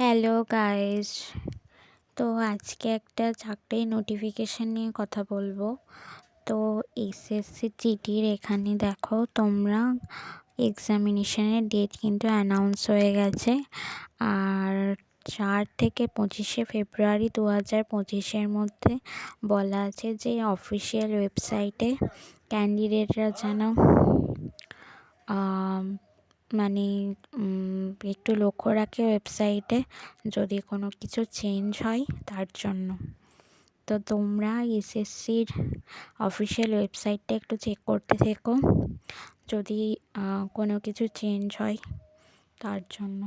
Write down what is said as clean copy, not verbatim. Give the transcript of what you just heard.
Hello guys. তো আজকে একটা চাকরির নোটিফিকেশন নিয়ে কথা বলবো। তো এসএসসি জিডির এখানে দেখো তোমরা এক্সামিনেশনের ডেট কিন্তু অ্যানাউন্স হয়ে গেছে। আর 4 থেকে 25শে ফেব্রুয়ারি 2025-এর মধ্যে বলা আছে যে অফিসিয়াল ওয়েবসাইটে ক্যান্ডিডেটরা যেন মানে একটু লক্ষ্য রাখে ওয়েবসাইটে যদি কোনো কিছু চেঞ্জ হয় তার জন্য। তো তোমরা এসএসসির অফিসিয়াল ওয়েবসাইটটা একটু চেক করতে থেকো যদি কোনো কিছু চেঞ্জ হয় তার জন্য।